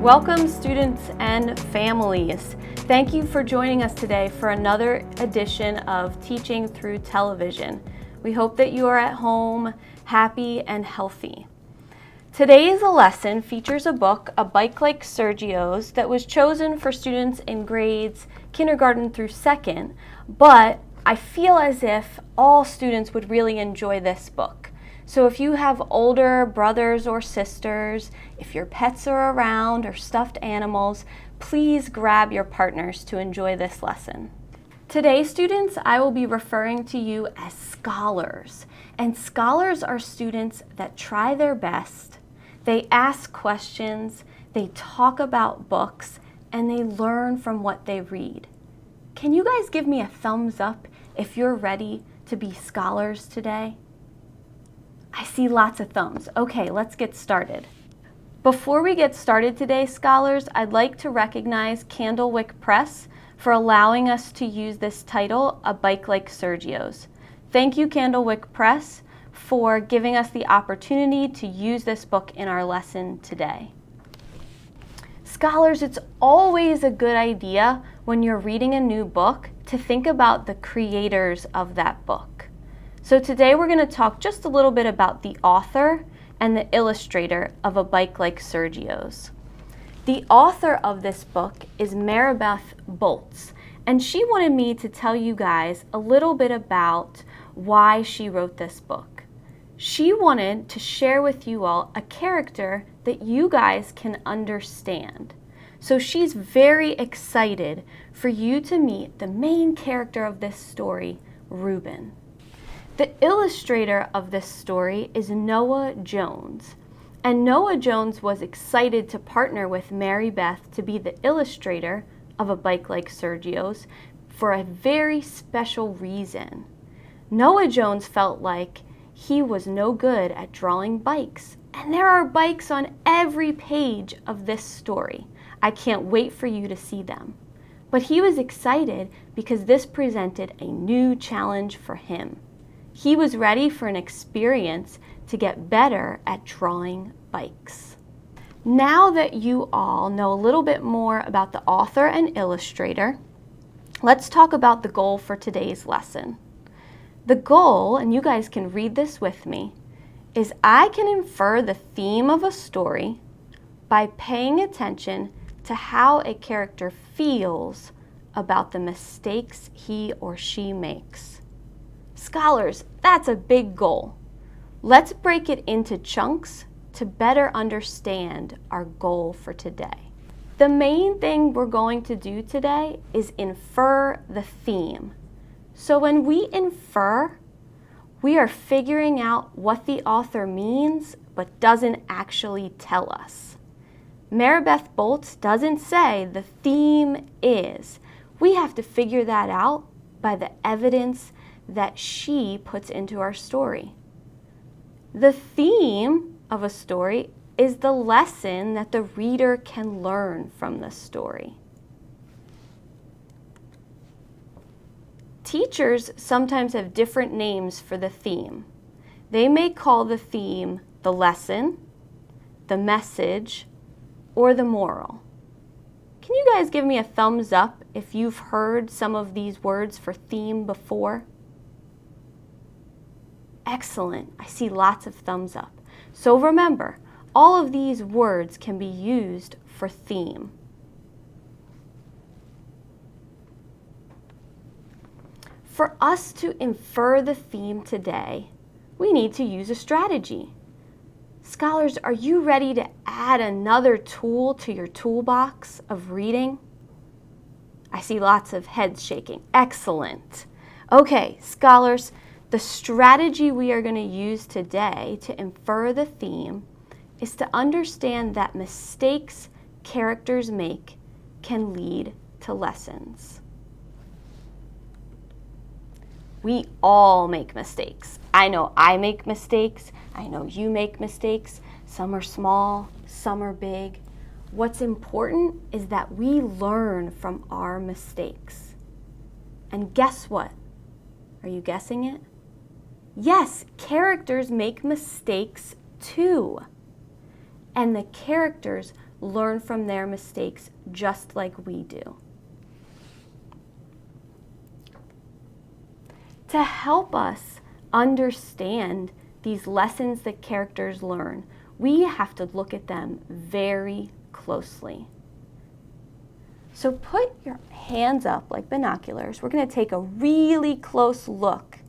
Welcome, students and families. Thank you for joining us today for another edition of Teaching Through Television. We hope that you are at home, happy and healthy. Today's lesson features a book, A Bike Like Sergio's, that was chosen for students in grades kindergarten through second, but I feel as if all students would really enjoy this book. So if you have older brothers or sisters, if your pets are around or stuffed animals, please grab your partners to enjoy this lesson. Today, students, I will be referring to you as scholars. And scholars are students that try their best, they ask questions, they talk about books, and they learn from what they read. Can you guys give me a thumbs up if you're ready to be scholars today? I see lots of thumbs. Okay, let's get started. Before we get started today, scholars, I'd like to recognize Candlewick Press for allowing us to use this title, A Bike Like Sergio's. Thank you, Candlewick Press, for giving us the opportunity to use this book in our lesson today. Scholars, it's always a good idea when you're reading a new book to think about the creators of that book. So today we're going to talk just a little bit about the author and the illustrator of A Bike Like Sergio's. The author of this book is Maribeth Boltz, and she wanted me to tell you guys a little bit about why she wrote this book. She wanted to share with you all a character that you guys can understand. So she's very excited for you to meet the main character of this story, RUBEN. The illustrator of this story is Noah Jones, and Noah Jones was excited to partner with Maribeth to be the illustrator of A Bike Like Sergio's for a very special reason. Noah Jones felt like he was no good at drawing bikes, and there are bikes on every page of this story. I can't wait for you to see them. But he was excited because this presented a new challenge for him. He was ready for an experience to get better at drawing bikes. Now that you all know a little bit more about the author and illustrator, let's talk about the goal for today's lesson. The goal, and you guys can read this with me, is I can infer the theme of a story by paying attention to how a character feels about the mistakes he or she makes. Scholars, that's a big goal. Let's break it into chunks to better understand our goal for today. The main thing we're going to do today is infer the theme. So when we infer, we are figuring out what the author means but doesn't actually tell us. Maribeth Boltz doesn't say the theme is. We have to figure that out by the evidence that she puts into our story. The theme of a story is the lesson that the reader can learn from the story. Teachers sometimes have different names for the theme. They may call the theme the lesson, the message, or the moral. Can you guys give me a thumbs up if you've heard some of these words for theme before? Excellent. I see lots of thumbs up. So remember, all of these words can be used for theme. For us to infer the theme today, we need to use a strategy. Scholars, are you ready to add another tool to your toolbox of reading? I see lots of heads shaking. Excellent. Okay, scholars, the strategy we are going to use today to infer the theme is to understand that mistakes characters make can lead to lessons. We all make mistakes. I know I make mistakes. I know you make mistakes. Some are small, some are big. What's important is that we learn from our mistakes. And guess what? Are you guessing it? Yes, characters make mistakes too. And the characters learn from their mistakes just like we do. To help us understand these lessons that characters learn, we have to look at them very closely. So put your hands up like binoculars. We're going to take a really close look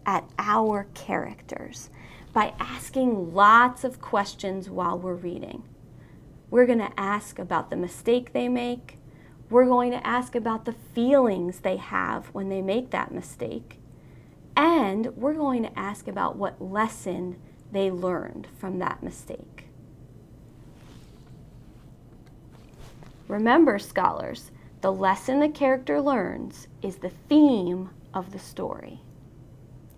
at our characters by asking lots of questions while we're reading. We're going to ask about the mistake they make. We're going to ask about the feelings they have when they make that mistake. And we're going to ask about what lesson they learned from that mistake. Remember, scholars, the lesson the character learns is the theme of the story.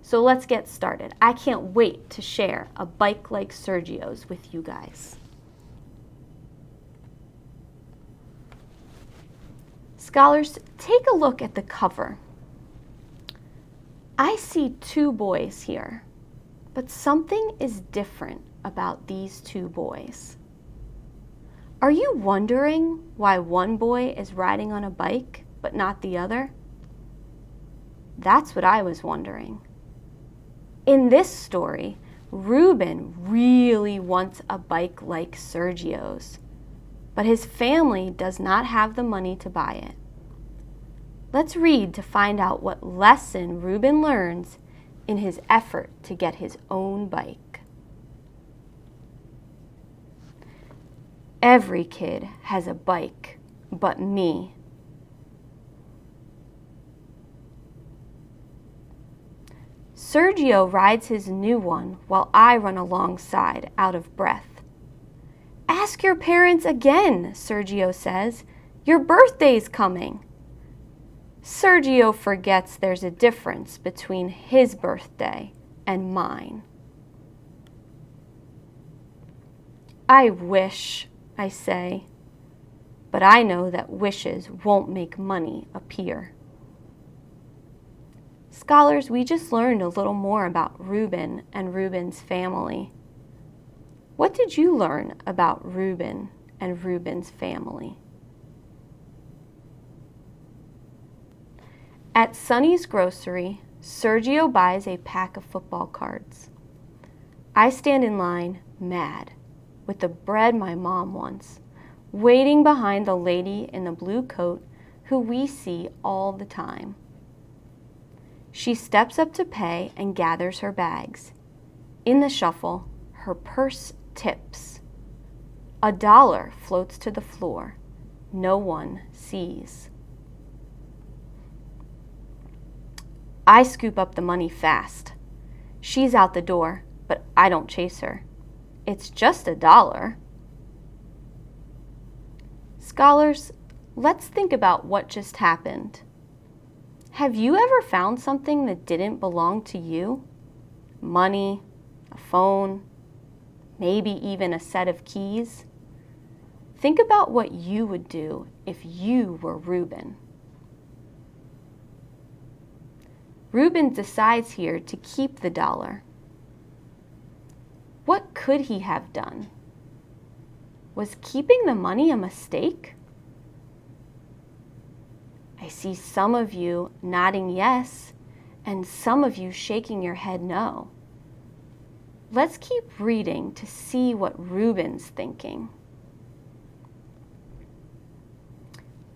So let's get started. I can't wait to share a bike like Sergio's with you guys. Scholars, take a look at the cover. I see two boys here, but something is different about these two boys. Are you wondering why one boy is riding on a bike but not the other? That's what I was wondering. In this story, Ruben really wants a bike like Sergio's, but his family does not have the money to buy it. Let's read to find out what lesson Ruben learns in his effort to get his own bike. Every kid has a bike, but me. Sergio rides his new one while I run alongside, out of breath. Ask your parents again, Sergio says. Your birthday's coming. Sergio forgets there's a difference between his birthday and mine. I wish, I say, but I know that wishes won't make money appear. Scholars, we just learned a little more about Ruben and Ruben's family. What did you learn about Ruben and Ruben's family? At Sonny's grocery, Sergio buys a pack of football cards. I stand in line, mad, with the bread my mom wants, waiting behind the lady in the blue coat who we see all the time. She steps up to pay and gathers her bags. In the shuffle, her purse tips. $1 floats to the floor. No one sees. I scoop up the money fast. She's out the door, but I don't chase her. It's just $1. Scholars, let's think about what just happened. Have you ever found something that didn't belong to you? Money, a phone, maybe even a set of keys? Think about what you would do if you were Ruben. Ruben decides here to keep the $1. What could he have done? Was keeping the money a mistake? I see some of you nodding yes, and some of you shaking your head no. Let's keep reading to see what Ruben's thinking.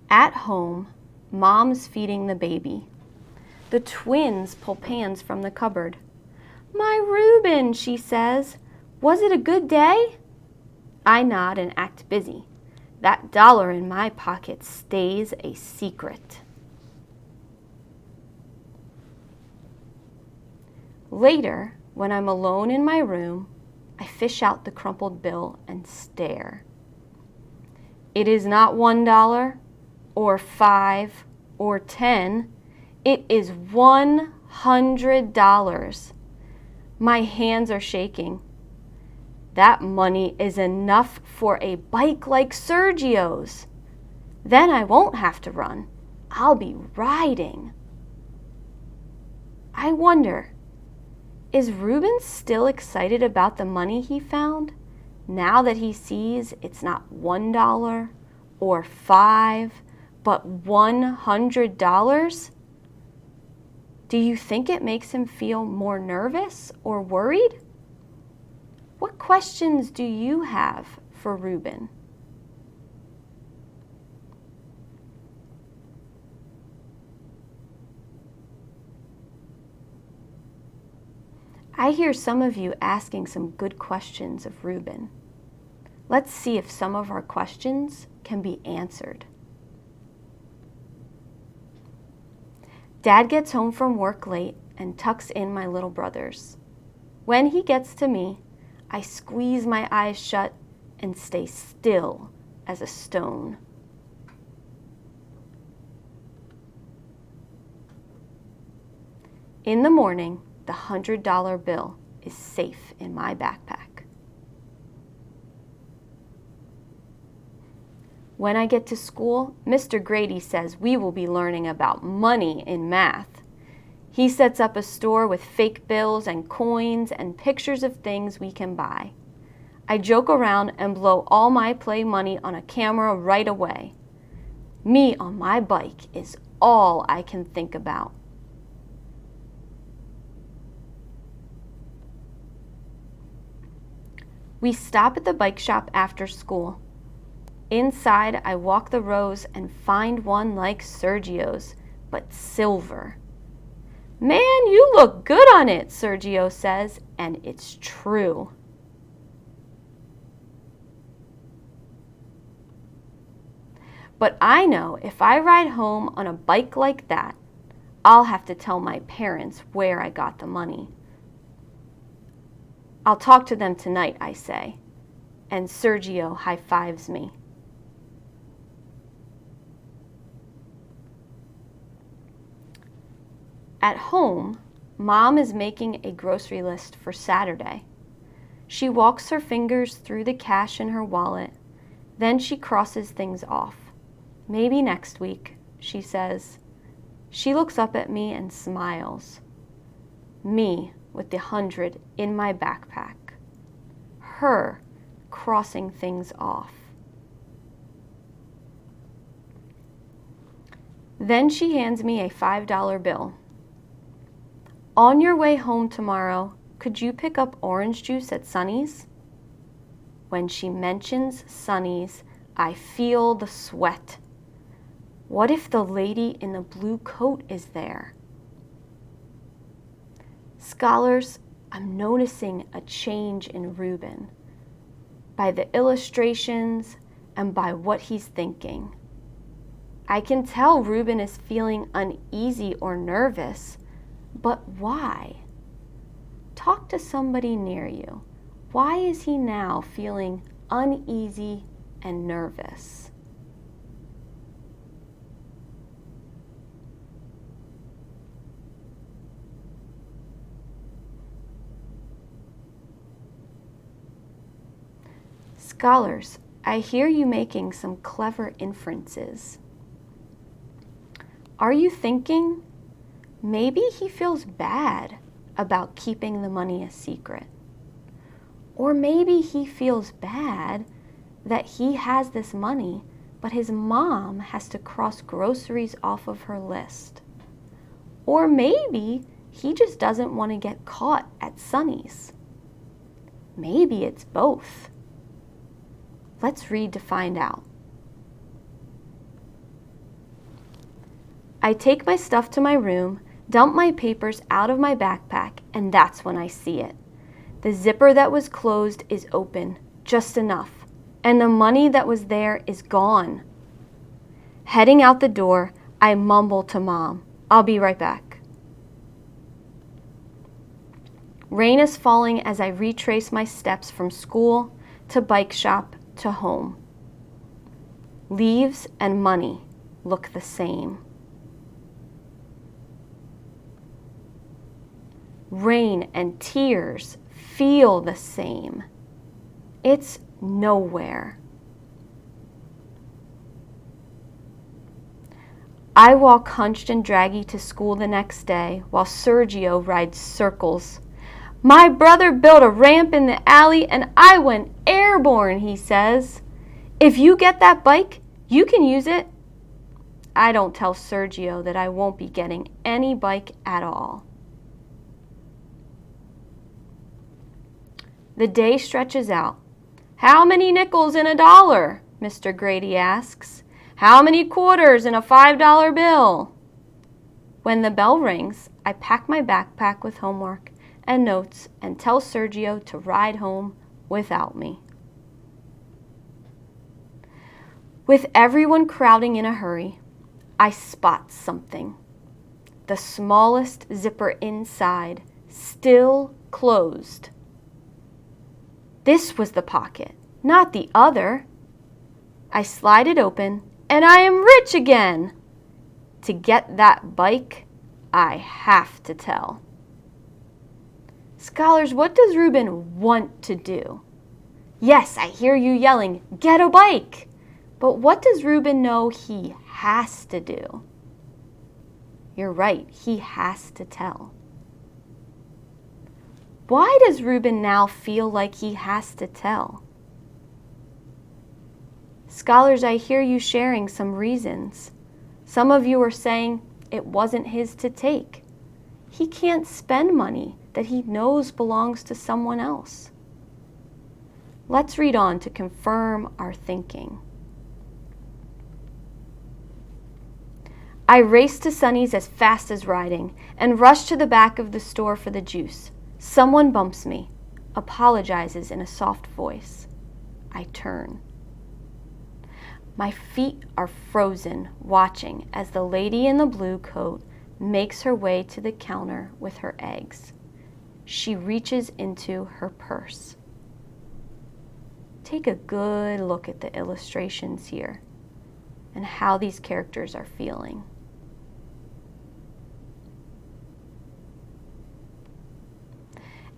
At home, Mom's feeding the baby. The twins pull pans from the cupboard. "My Ruben," she says, "was it a good day?" I nod and act busy. That $1 in my pocket stays a secret. Later, when I'm alone in my room, I fish out the crumpled bill and stare. It is not $1 or $5 or $10. It is $100. My hands are shaking. That money is enough for a bike like Sergio's. Then I won't have to run. I'll be riding. I wonder, is Ruben still excited about the money he found? now that he sees it's not $1 or $5, but $100, do you think it makes him feel more nervous or worried? What questions do you have for Ruben? I hear some of you asking some good questions of Ruben. Let's see if some of our questions can be answered. Dad gets home from work late and tucks in my little brothers. When he gets to me, I squeeze my eyes shut and stay still as a stone. In the morning, the $100 bill is safe in my backpack. When I get to school, Mr. Grady says we will be learning about money in math. He sets up a store with fake bills and coins and pictures of things we can buy. I joke around and blow all my play money on a camera right away. Me on my bike is all I can think about. We stop at the bike shop after school. Inside, I walk the rows and find one like Sergio's, but silver. "Man, you look good on it," Sergio says, and it's true. But I know if I ride home on a bike like that, I'll have to tell my parents where I got the money. "I'll talk to them tonight," I say, and Sergio high-fives me. At home, Mom is making a grocery list for Saturday. She walks her fingers through the cash in her wallet, then she crosses things off. "Maybe next week," she says. She looks up at me and smiles. Me with the 100 in my backpack. Her crossing things off. Then she hands me a $5 bill. "On your way home tomorrow, could you pick up orange juice at Sonny's?" When she mentions Sonny's, I feel the sweat. What if the lady in the blue coat is there? Scholars, I'm noticing a change in Ruben by the illustrations and by what he's thinking. I can tell Ruben is feeling uneasy or nervous, but why? Talk to somebody near you. Why is he now feeling uneasy and nervous? Scholars, I hear you making some clever inferences. Are you thinking, maybe he feels bad about keeping the money a secret? Or maybe he feels bad that he has this money, but his mom has to cross groceries off of her list. Or maybe he just doesn't want to get caught at Sonny's. Maybe it's both. Let's read to find out. I take my stuff to my room, dump my papers out of my backpack, and that's when I see it. The zipper that was closed is open, just enough, and the money that was there is gone. Heading out the door, I mumble to Mom, "I'll be right back." Rain is falling as I retrace my steps from school to bike shop to home. Leaves and money look the same. Rain and tears feel the same. It's nowhere. I walk hunched and draggy to school the next day while Sergio rides circles. My brother built a ramp in the alley and I went airborne, he says. If you get that bike, you can use it. I don't tell Sergio that I won't be getting any bike at all. The day stretches out. How many nickels in a dollar? Mr. Grady asks. How many quarters in a $5 bill? When the bell rings, I pack my backpack with homework and notes and tell Sergio to ride home without me. With everyone crowding in a hurry, I spot something. The smallest zipper inside, still closed. This was the pocket, not the other. I slide it open, and I am rich again. To get that bike, I have to tell. Scholars, what does Ruben want to do? Yes, I hear you yelling, get a bike. But what does Ruben know he has to do? You're right, he has to tell. Why does Ruben now feel like he has to tell? Scholars, I hear you sharing some reasons. Some of you are saying it wasn't his to take. He can't spend money that he knows belongs to someone else. Let's read on to confirm our thinking. I race to Sonny's as fast as riding and rush to the back of the store for the juice. Someone bumps me, apologizes in a soft voice. I turn. My feet are frozen, watching as the lady in the blue coat makes her way to the counter with her eggs. She reaches into her purse. Take a good look at the illustrations here and how these characters are feeling.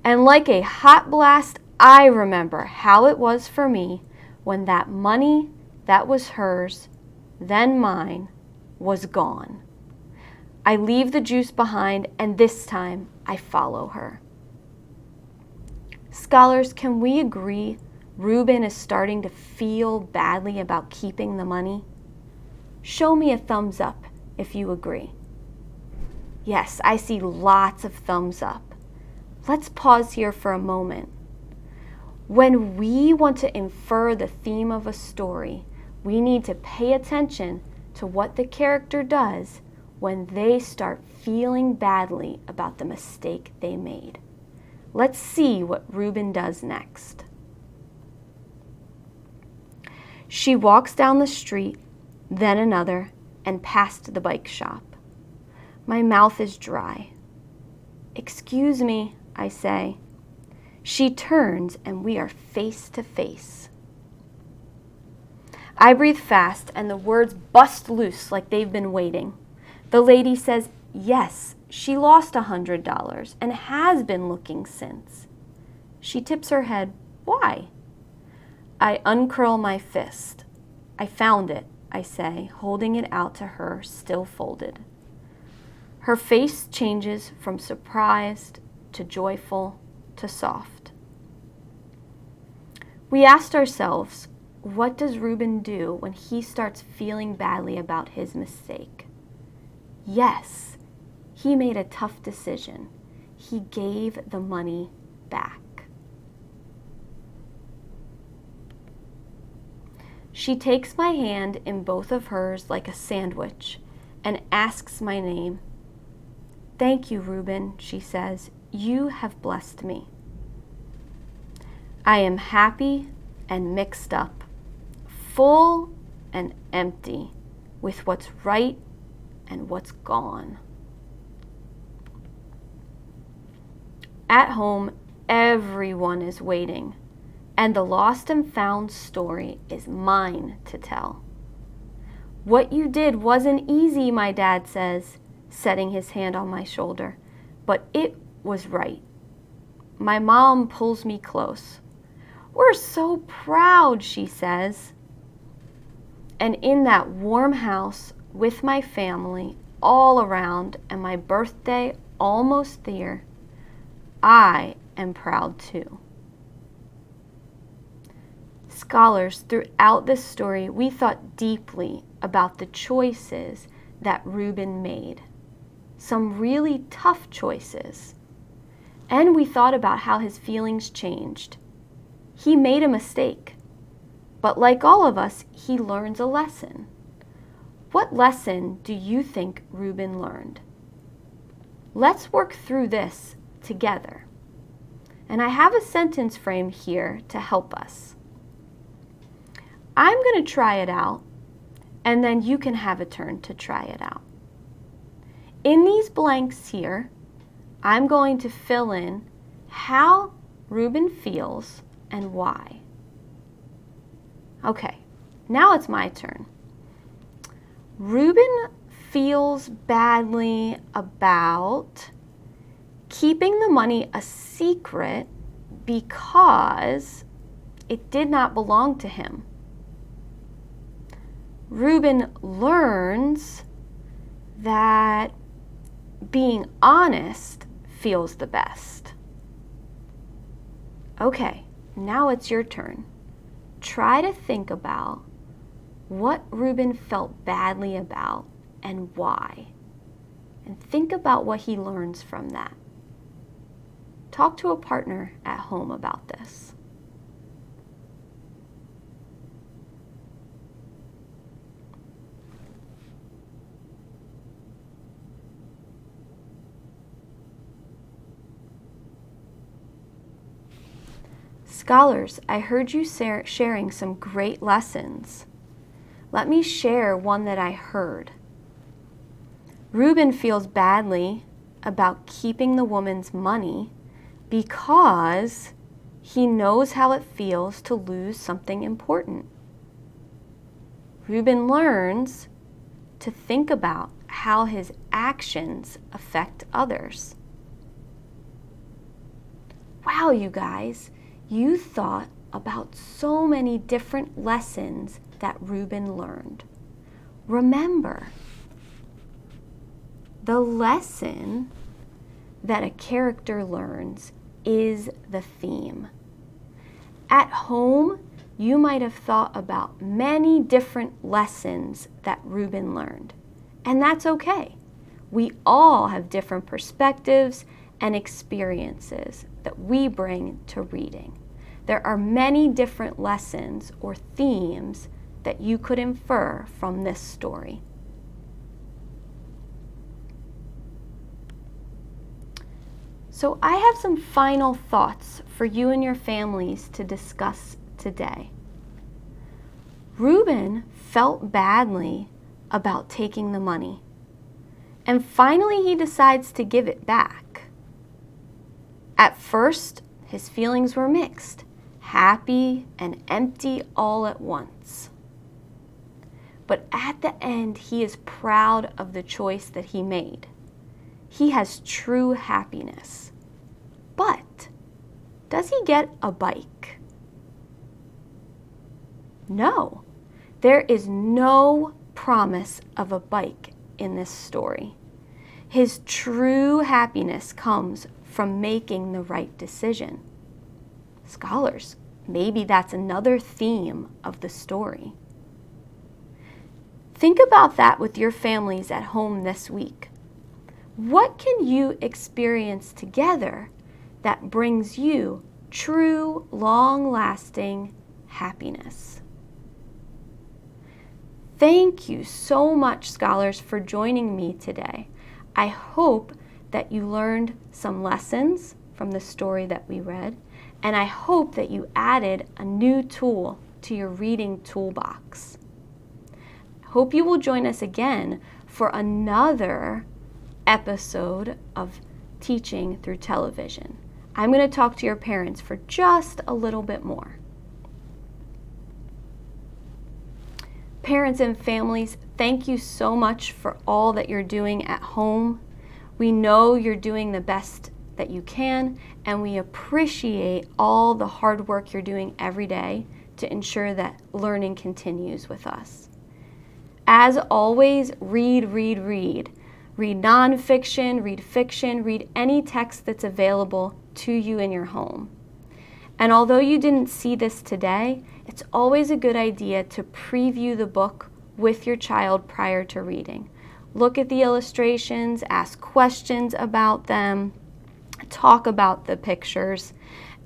And like a hot blast, I remember how it was for me when that money that was hers, then mine, was gone. I leave the juice behind, and this time I follow her. Scholars, can we agree Ruben is starting to feel badly about keeping the money? Show me a thumbs up if you agree. Yes, I see lots of thumbs up. Let's pause here for a moment. When we want to infer the theme of a story, we need to pay attention to what the character does when they start feeling badly about the mistake they made. Let's see what Ruben does next. She walks down the street, then another, and past the bike shop. My mouth is dry. Excuse me, I say. She turns and we are face to face. I breathe fast and the words bust loose like they've been waiting. The lady says, yes, she lost $100 and has been looking since. She tips her head. Why? I uncurl my fist. I found it, I say, holding it out to her, still folded. Her face changes from surprised to joyful to soft. We asked ourselves, what does Ruben do when he starts feeling badly about his mistake? Yes, he made a tough decision. He gave the money back. She takes my hand in both of hers like a sandwich and asks my name. Thank you, Ruben, she says. You have blessed me. I am happy and mixed up, full and empty with what's right and what's gone. At home, everyone is waiting, and the lost and found story is mine to tell. What you did wasn't easy, my dad says, setting his hand on my shoulder, but it was right. My mom pulls me close. We're so proud, she says. And in that warm house with my family all around and my birthday almost there, I am proud too. Scholars, throughout this story, we thought deeply about the choices that Reuben made. Some really tough choices. And we thought about how his feelings changed. He made a mistake. But like all of us, he learns a lesson. What lesson do you think Reuben learned? Let's work through this together. And I have a sentence frame here to help us. I'm going to try it out, and then you can have a turn to try it out. In these blanks here, I'm going to fill in how Reuben feels and why. Okay, now it's my turn. Reuben feels badly about keeping the money a secret because it did not belong to him. Reuben learns that being honest feels the best. Okay, now it's your turn. Try to think about what Reuben felt badly about and why. And think about what he learns from that. Talk to a partner at home about this. Scholars, I heard you sharing some great lessons. Let me share one that I heard. Reuben feels badly about keeping the woman's money because he knows how it feels to lose something important. Reuben learns to think about how his actions affect others. Wow, you guys, you thought about so many different lessons that Reuben learned. Remember, the lesson that a character learns is the theme. At home, you might have thought about many different lessons that Reuben learned, and that's okay. We all have different perspectives and experiences that we bring to reading. There are many different lessons or themes that you could infer from this story. So I have some final thoughts for you and your families to discuss today. Reuben felt badly about taking the money, and finally he decides to give it back. At first, his feelings were mixed, happy and empty all at once. But at the end, he is proud of the choice that he made. He has true happiness. But does he get a bike? No, there is no promise of a bike in this story. His true happiness comes from making the right decision. Scholars, maybe that's another theme of the story. Think about that with your families at home this week. What can you experience together that brings you true, long-lasting happiness? Thank you so much, scholars, for joining me today. I hope that you learned some lessons from the story that we read, and I hope that you added a new tool to your reading toolbox. Hope you will join us again for another episode of Teaching Through Television. I'm going to talk to your parents for just a little bit more. Parents and families, thank you so much for all that you're doing at home. We know you're doing the best that you can, and we appreciate all the hard work you're doing every day to ensure that learning continues with us. As always, read, read, read. Read nonfiction, read fiction, read any text that's available to you in your home. And although you didn't see this today, it's always a good idea to preview the book with your child prior to reading. Look at the illustrations, ask questions about them, talk about the pictures,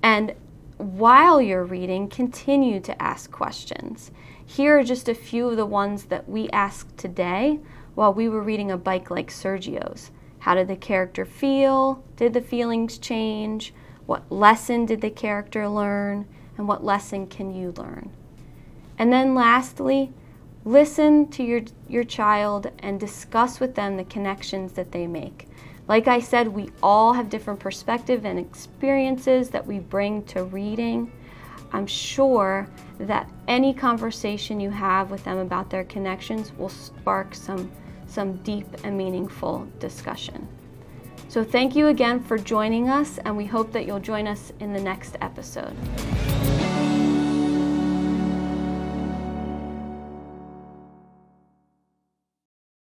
and while you're reading, continue to ask questions. Here are just a few of the ones that we asked today while we were reading A Bike Like Sergio's. How did the character feel? Did the feelings change? What lesson did the character learn? And what lesson can you learn? And then lastly, listen to your child and discuss with them the connections that they make. Like I said, we all have different perspectives and experiences that we bring to reading. I'm sure that any conversation you have with them about their connections will spark some deep and meaningful discussion. So thank you again for joining us, and we hope that you'll join us in the next episode.